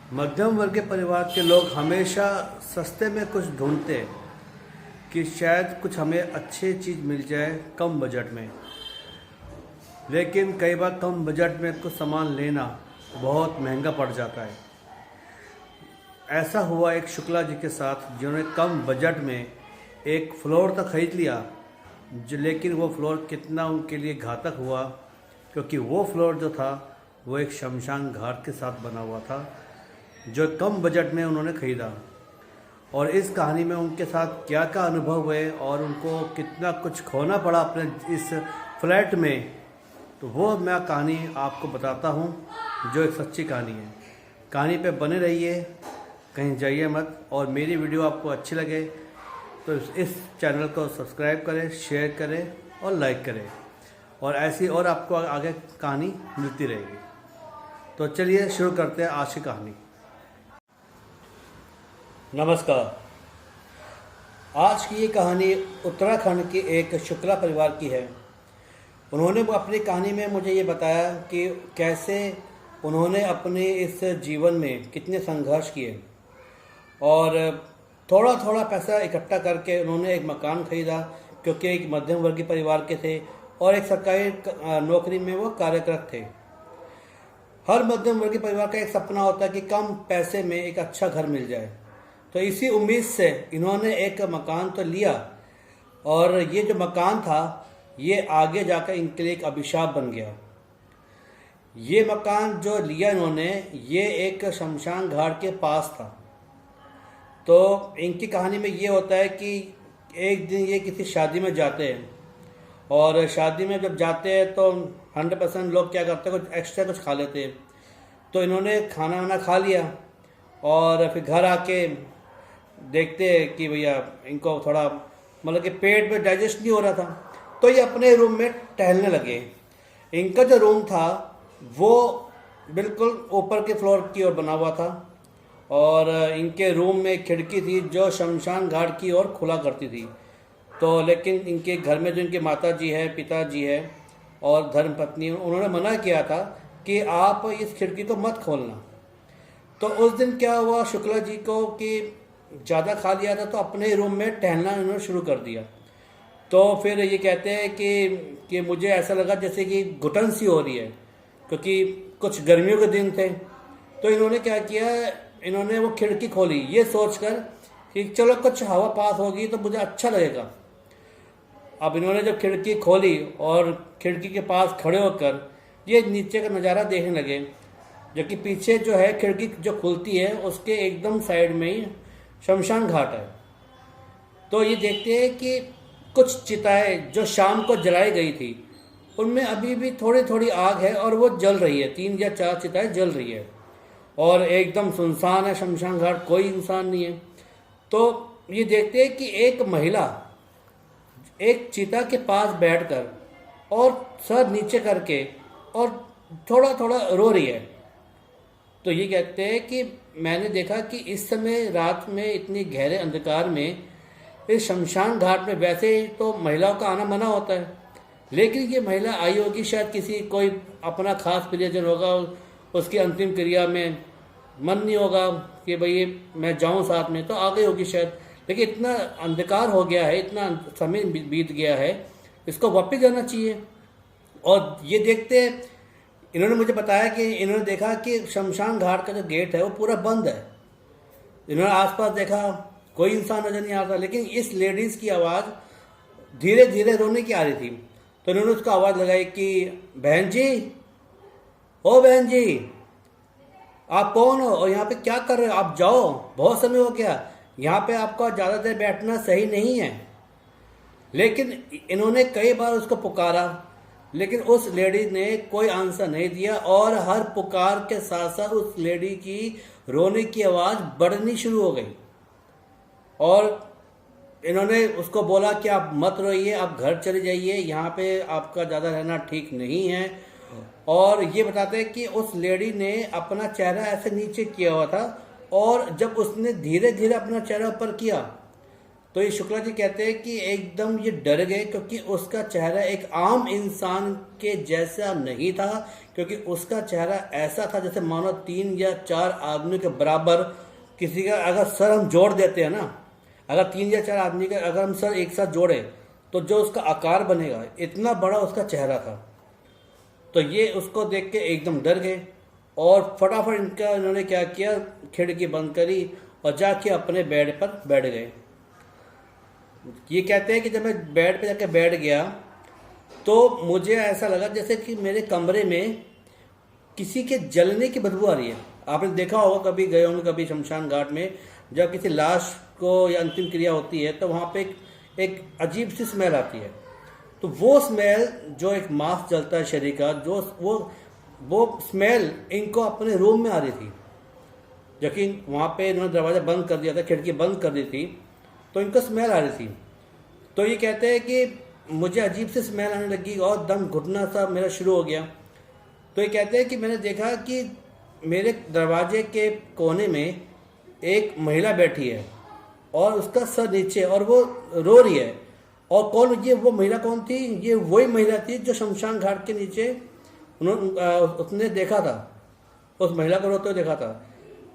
मध्यम वर्गीय परिवार के लोग हमेशा सस्ते में कुछ ढूंढते हैं कि शायद कुछ हमें अच्छी चीज़ मिल जाए कम बजट में। लेकिन कई बार कम बजट में कुछ सामान लेना बहुत महंगा पड़ जाता है। ऐसा हुआ एक शुक्ला जी के साथ, जिन्होंने कम बजट में एक फ्लोर तो खरीद लिया, लेकिन वो फ्लोर कितना उनके लिए घातक हुआ, क्योंकि वो फ्लोर जो था वो एक शमशान घाट के साथ बना हुआ था, जो कम बजट में उन्होंने ख़रीदा। और इस कहानी में उनके साथ क्या क्या अनुभव हुए और उनको कितना कुछ खोना पड़ा अपने इस फ्लैट में, तो वो मैं कहानी आपको बताता हूँ, जो एक सच्ची कहानी है। कहानी पे बने रहिए, कहीं जाइए मत। और मेरी वीडियो आपको अच्छी लगे तो इस चैनल को सब्सक्राइब करें, शेयर करें और लाइक करें, और ऐसी और आपको आगे कहानी मिलती रहेगी। तो चलिए शुरू करते हैं आज की कहानी। नमस्कार। आज की ये कहानी उत्तराखंड के एक शुक्ला परिवार की है। उन्होंने अपनी कहानी में मुझे ये बताया कि कैसे उन्होंने अपने इस जीवन में कितने संघर्ष किए और थोड़ा थोड़ा पैसा इकट्ठा करके उन्होंने एक मकान खरीदा, क्योंकि एक मध्यम वर्गीय परिवार के थे और एक सरकारी नौकरी में वो कार्यरत थे। हर मध्यम वर्गीय परिवार का एक सपना होता है कि कम पैसे में एक अच्छा घर मिल जाए। तो इसी उम्मीद से इन्होंने एक मकान तो लिया, और ये जो मकान था ये आगे जाकर इनके लिए एक अभिशाप बन गया। ये मकान जो लिया इन्होंने, ये एक शमशान घाट के पास था। तो इनकी कहानी में ये होता है कि एक दिन ये किसी शादी में जाते हैं, और शादी में जब जाते हैं तो 100% लोग क्या करते हैं, कुछ एक्स्ट्रा कुछ खा लेते हैं। तो इन्होंने खाना वाना खा लिया और फिर घर आके देखते हैं कि भैया इनको थोड़ा मतलब कि पेट में डाइजेस्ट नहीं हो रहा था। तो ये अपने रूम में टहलने लगे। इनका जो रूम था वो बिल्कुल ऊपर के फ्लोर की ओर बना हुआ था, और इनके रूम में खिड़की थी जो शमशान घाट की ओर खुला करती थी। तो लेकिन इनके घर में जो इनके माता जी है, पिताजी है और धर्मपत्नी, उन्होंने मना किया था कि आप इस खिड़की को मत खोलना। तो उस दिन क्या हुआ, शुक्ला जी को कि ज़्यादा खा लिया था, तो अपने रूम में टहलना इन्होंने शुरू कर दिया। तो फिर ये कहते हैं कि मुझे ऐसा लगा जैसे कि घुटन सी हो रही है, क्योंकि कुछ गर्मियों के दिन थे। तो इन्होंने क्या किया, इन्होंने वो खिड़की खोली ये सोचकर कि चलो कुछ हवा पास होगी तो मुझे अच्छा लगेगा। अब इन्होंने जब खिड़की खोली और खिड़की के पास खड़े होकर ये नीचे का नज़ारा देखने लगे, जो कि पीछे जो है खिड़की जो खुलती है उसके एकदम साइड में ही शमशान घाट है। तो ये देखते हैं कि कुछ चिताएं जो शाम को जलाई गई थी उनमें अभी भी थोड़ी थोड़ी आग है, और वो जल रही है। 3 या 4 चिताएं जल रही है, और एकदम सुनसान है शमशान घाट, कोई इंसान नहीं है। तो ये देखते हैं कि एक महिला एक चिता के पास बैठकर और सर नीचे करके और थोड़ा थोड़ा रो रही है। तो ये कहते हैं कि मैंने देखा कि इस समय रात में इतनी गहरे अंधकार में इस शमशान घाट में वैसे तो महिलाओं का आना मना होता है, लेकिन ये महिला आई होगी, शायद किसी कोई अपना खास प्रियजन होगा, उसकी अंतिम क्रिया में मन नहीं होगा कि भाई मैं जाऊं साथ में, तो आ गई होगी शायद। लेकिन इतना अंधकार हो गया है, इतना समय बीत गया है, इसको वापस जाना चाहिए। और ये देखते इन्होंने मुझे बताया कि इन्होंने देखा कि शमशान घाट का जो गेट है वो पूरा बंद है। इन्होंने आसपास देखा, कोई इंसान नजर नहीं आ रहा, लेकिन इस लेडीज की आवाज़ धीरे धीरे रोने की आ रही थी। तो इन्होंने उसको आवाज़ लगाई कि बहन जी, ओ बहन जी, आप कौन हो और यहाँ पे क्या कर रहे हो? आप जाओ, बहुत समय हो गया, यहाँ पे आपका ज़्यादा देर बैठना सही नहीं है। लेकिन इन्होंने कई बार उसको पुकारा, लेकिन उस लेडी ने कोई आंसर नहीं दिया, और हर पुकार के साथ साथ उस लेडी की रोने की आवाज़ बढ़नी शुरू हो गई। और इन्होंने उसको बोला कि आप मत रोइए, आप घर चले जाइए, यहाँ पे आपका ज़्यादा रहना ठीक नहीं है। और ये बताते हैं कि उस लेडी ने अपना चेहरा ऐसे नीचे किया हुआ था, और जब उसने धीरे धीरे अपना चेहरा ऊपर किया तो ये शुक्ला जी कहते हैं कि एकदम ये डर गए, क्योंकि उसका चेहरा एक आम इंसान के जैसा नहीं था, क्योंकि उसका चेहरा ऐसा था जैसे मानो 3 या 4 आदमी के बराबर किसी का अगर सर हम जोड़ देते हैं ना, अगर 3 या 4 आदमी का अगर हम सर एक साथ जोड़े तो जो उसका आकार बनेगा, इतना बड़ा उसका चेहरा था। तो ये उसको देख के एकदम डर गए और फटाफट इन्होंने क्या किया, खिड़की बंद करी और जाके अपने बेड पर बैठ गए। ये कहते हैं कि जब मैं बेड पे जाके बैठ गया तो मुझे ऐसा लगा जैसे कि मेरे कमरे में किसी के जलने की बदबू आ रही है। आपने देखा होगा, कभी गए होंगे कभी शमशान घाट में, जब किसी लाश को या अंतिम क्रिया होती है तो वहाँ पे एक अजीब सी स्मेल आती है। तो वो स्मेल, जो एक मांस जलता है शरीर का, जो वो स्मेल इनको अपने रूम में आ रही थी। जबकि वहाँ पे इन्होंने दरवाज़ा बंद कर दिया था, खिड़की बंद कर दी थी, तो इनको स्मेल आ रही थी। तो ये कहते हैं कि मुझे अजीब सी स्मेल आने लगी और दम घुटना सा मेरा शुरू हो गया। तो ये कहते हैं कि मैंने देखा कि मेरे दरवाजे के कोने में एक महिला बैठी है और उसका सर नीचे और वो रो रही है। और कौन, ये वो महिला कौन थी? ये वही महिला थी जो शमशान घाट के नीचे उसने देखा था, उस महिला को रोते हुए देखा था।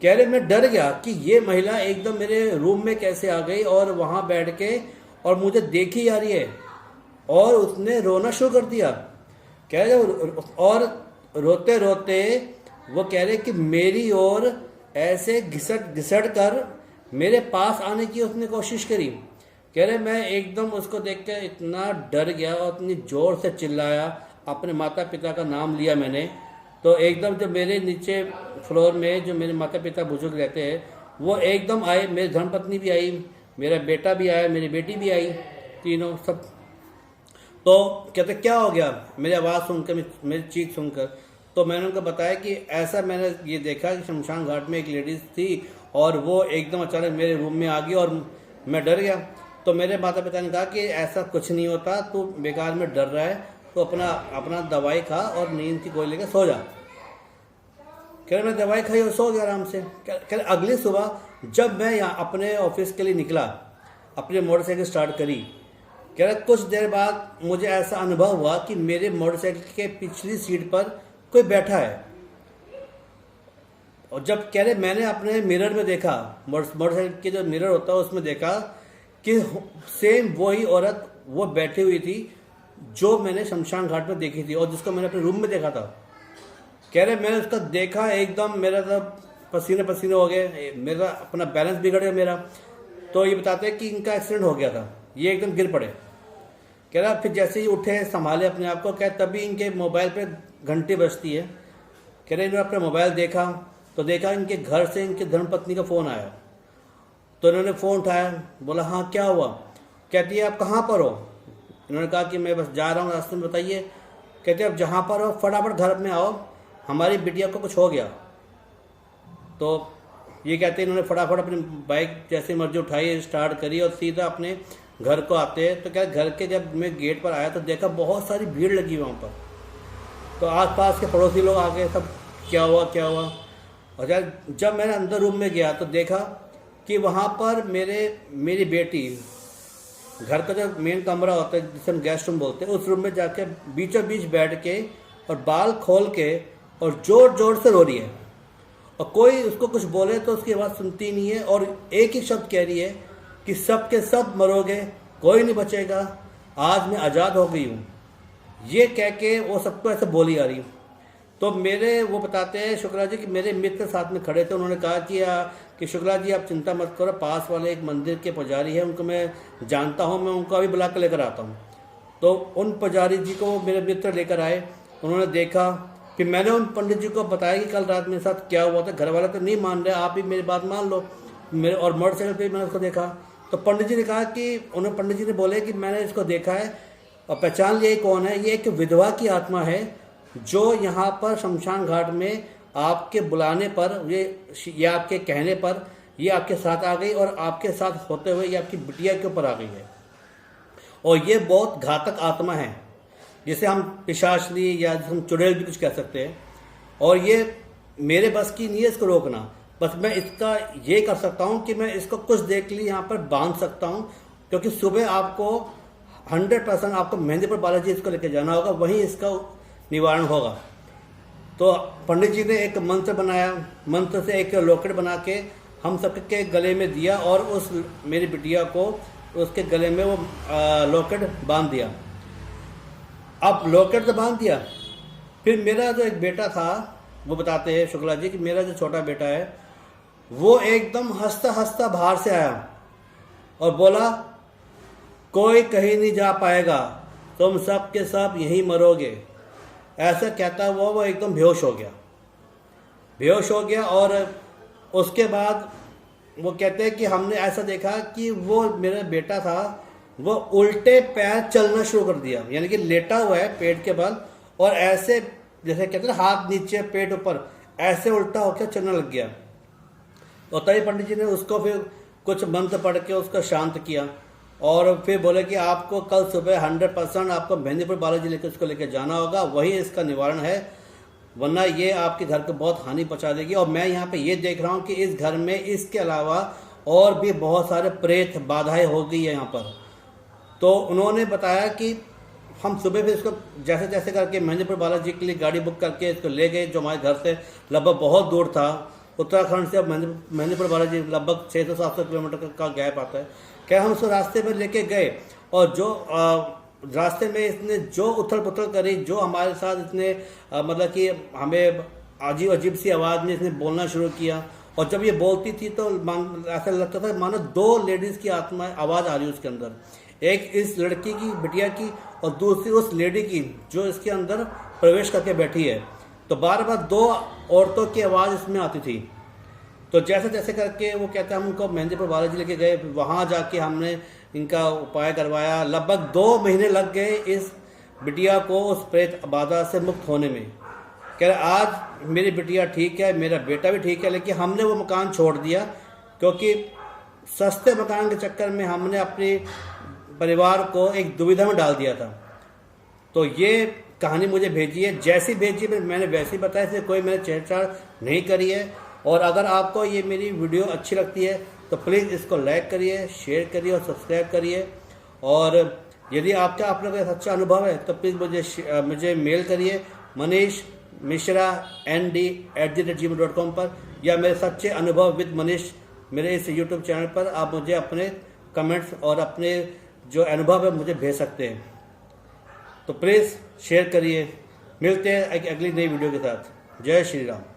कह रहे मैं डर गया कि ये महिला एकदम मेरे रूम में कैसे आ गई और वहाँ बैठ के और मुझे देखी जा रही है, और उसने रोना शुरू कर दिया। कह रहे और रोते रोते वो कह रहे कि मेरी ओर ऐसे घिसट घिसट कर मेरे पास आने की उसने कोशिश करी। कह रहे मैं एकदम उसको देख कर इतना डर गया और इतनी जोर से चिल्लाया, अपने माता पिता का नाम लिया मैंने। तो एकदम जो मेरे नीचे फ्लोर में जो मेरे माता पिता बुजुर्ग रहते हैं वो एकदम आए, मेरी धर्मपत्नी भी आई, मेरा बेटा भी आया, मेरी बेटी भी आई, तीनों सब। तो कहते क्या हो गया, मेरी आवाज़ सुनकर, मेरी चीख सुनकर। तो मैंने उनको बताया कि ऐसा मैंने ये देखा कि शमशान घाट में एक लेडीज़ थी और वो एकदम अचानक मेरे रूम में आ गई और मैं डर गया। तो मेरे माता पिता ने कहा कि ऐसा कुछ नहीं होता, तू बेकार में डर रहा है, तो अपना दवाई खा और नींद की गोली लेकर सो जा। कह रहे मैं दवाई खाई और सो गया आराम से। कह रहे अगली सुबह जब मैं यहाँ अपने ऑफिस के लिए निकला, अपनी मोटरसाइकिल स्टार्ट करी, कह रहे कुछ देर बाद मुझे ऐसा अनुभव हुआ कि मेरे मोटरसाइकिल के पिछली सीट पर कोई बैठा है। और जब कह रहे मैंने अपने मिरर में देखा, मोटरसाइकिल के जो मिरर होता है उसमें देखा कि सेम वही औरत वो बैठी हुई थी जो मैंने शमशान घाट में देखी थी और जिसको मैंने अपने रूम में देखा था। कह रहे मैंने उसका देखा, एकदम मेरा सब पसीने पसीने हो गए, मेरा अपना बैलेंस बिगड़ गया मेरा। तो ये बताते हैं कि इनका एक्सीडेंट हो गया था, ये एकदम गिर पड़े। कह रहा फिर जैसे ही उठे संभाले अपने आप को, कह तभी इनके मोबाइल पे घंटी बजती है। कह रहे इन्होंने अपना मोबाइल देखा तो देखा इनके घर से इनके धर्मपत्नी का फ़ोन आया। तो इन्होंने फ़ोन उठाया, बोला हाँ क्या हुआ? कहती है आप कहाँ पर हो? इन्होंने कहा कि मैं बस जा रहा हूँ रास्ते में, बताइए। कहते अब जहाँ पर हो फटाफट घर में आओ, हमारी बिटिया को कुछ हो गया। तो ये कहते हैं इन्होंने फटाफट अपनी बाइक जैसे मर्जी उठाई, स्टार्ट करी और सीधा अपने घर को आते हैं। तो क्या घर के जब मैं गेट पर आया तो देखा बहुत सारी भीड़ लगी वहाँ पर। तो आसपास के पड़ोसी लोग आ गए, सब क्या हुआ क्या हुआ। और जब मैंने अंदर रूम में गया तो देखा कि वहाँ पर मेरी बेटी, घर का जो मेन कमरा होता है जिसे हम गेस्ट रूम बोलते हैं, उस रूम में जाके बीचों बीच बैठ के और बाल खोल के और जोर जोर से रो रही है। और कोई उसको कुछ बोले तो उसकी आवाज़ सुनती नहीं है और एक ही शब्द कह रही है कि सब के सब मरोगे, कोई नहीं बचेगा, आज मैं आज़ाद हो गई हूँ। ये कह के वो सबको ऐसे बोली आ रही। तो वो बताते हैं शुक्ला जी कि मेरे मित्र साथ में खड़े थे, उन्होंने कहा कि शुक्ला जी आप चिंता मत करो, पास वाले एक मंदिर के पुजारी है, उनको मैं जानता हूँ, मैं उनको अभी बुला कर लेकर आता हूँ। तो उन पुजारी जी को मेरे मित्र लेकर आए। उन्होंने देखा कि मैंने उन पंडित जी को बताया कि कल रात मेरे साथ क्या हुआ था। घर वाले तो नहीं मान रहे, आप भी मेरी बात मान लो। और मोटरसाइकिल पर मैंने उसको देखा। तो पंडित जी ने कहा कि पंडित जी ने बोले कि मैंने इसको देखा है और पहचान लिया कौन है। ये एक विधवा की आत्मा है जो यहाँ पर शमशान घाट में आपके बुलाने पर, ये आपके कहने पर ये आपके साथ आ गई और आपके साथ होते हुए ये आपकी बिटिया के ऊपर आ गई है। और ये बहुत घातक आत्मा है, जिसे हम पिशाचनी या हम चुड़ैल भी कुछ कह सकते हैं। और ये मेरे बस की नहीं है इसको रोकना, बस मैं इसका ये कर सकता हूँ कि मैं इसको कुछ देर के लिए यहाँ पर बांध सकता हूँ क्योंकि सुबह आपको 100% आपको मेहंदीपुर बालाजी इसको लेकर जाना होगा, वहीं इसका निवारण होगा। तो पंडित जी ने एक मंत्र बनाया, मंत्र से एक लॉकेट बना के हम सबके गले में दिया और उस मेरी बिटिया को उसके गले में वो लॉकेट बांध दिया। अब लॉकेट तो बांध दिया, फिर मेरा जो एक बेटा था, वो बताते हैं शुक्ला जी कि मेरा जो छोटा बेटा है वो एकदम हंसता हंसता बाहर से आया और बोला, कोई कहीं नहीं जा पाएगा, तुम सब के सब यहीं मरोगे। ऐसा कहता हुआ वो एकदम बेहोश हो गया। और उसके बाद वो कहते हैं कि हमने ऐसा देखा कि वो मेरा बेटा था, वो उल्टे पैर चलना शुरू कर दिया, यानी कि लेटा हुआ है पेट के बल और ऐसे जैसे कहते हैं हाथ नीचे पेट ऊपर, ऐसे उल्टा होकर चलने लग गया। और तभी पंडित जी ने उसको फिर कुछ मंत्र पढ़ के उसको शांत किया और फिर बोले कि आपको कल सुबह 100% आपको मेहंदीपुर बालाजी उसको लेकर जाना होगा, वही इसका निवारण है, वरना ये आपके घर को बहुत हानि पहुंचा देगी। और मैं यहाँ पे ये देख रहा हूँ कि इस घर में इसके अलावा और भी बहुत सारे प्रेत बाधाएं हो गई है यहाँ पर। तो उन्होंने बताया कि हम सुबह भी इसको जैसे तैसे करके मेहंदीपुर बालाजी के लिए गाड़ी बुक करके इसको ले गए, जो हमारे घर से लगभग बहुत दूर था। उत्तराखंड से अब मेहंदीपुर बालाजी लगभग 600-700 किलोमीटर का गैप आता है। क्या हम उसको रास्ते में लेके गए और जो रास्ते में इसने जो उथल पुथल करी, जो हमारे साथ इसने मतलब कि हमें अजीब सी आवाज़ में इसने बोलना शुरू किया। और जब ये बोलती थी तो ऐसा लगता था मानो 2 लेडीज़ की आवाज़ आ रही है उसके अंदर, एक इस लड़की की बिटिया की और दूसरी उस लेडी की जो इसके अंदर प्रवेश करके बैठी है। तो बार बार 2 औरतों की आवाज़ इसमें आती थी। तो जैसे जैसे करके वो कहते हैं हम उनको मेहंदीपुर बालाजी लेके गए, वहाँ जाके हमने इनका उपाय करवाया। लगभग 2 महीने लग गए इस बिटिया को उस प्रेत बाधा से मुक्त होने में। कह रहे आज मेरी बिटिया ठीक है, मेरा बेटा भी ठीक है, लेकिन हमने वो मकान छोड़ दिया क्योंकि सस्ते मकान के चक्कर में हमने अपने परिवार को एक दुविधा में डाल दिया था। तो ये कहानी मुझे भेजी है, जैसी भेजी मैंने वैसी बताया, इसलिए कोई मैंने छेड़छाड़ नहीं करी है। और अगर आपको ये मेरी वीडियो अच्छी लगती है तो प्लीज़ इसको लाइक करिए, शेयर करिए और सब्सक्राइब करिए। और यदि आपका अपना कोई सच्चा अनुभव है तो प्लीज़ मुझे मेल करिए manishmishra@gmail.com पर, या मेरे सच्चे अनुभव विद मनीष मेरे इस यूट्यूब चैनल पर आप मुझे अपने कमेंट्स और अपने जो अनुभव है मुझे भेज सकते हैं। तो प्लीज़ शेयर करिए। मिलते हैं एक अगली नई वीडियो के साथ। जय श्री राम।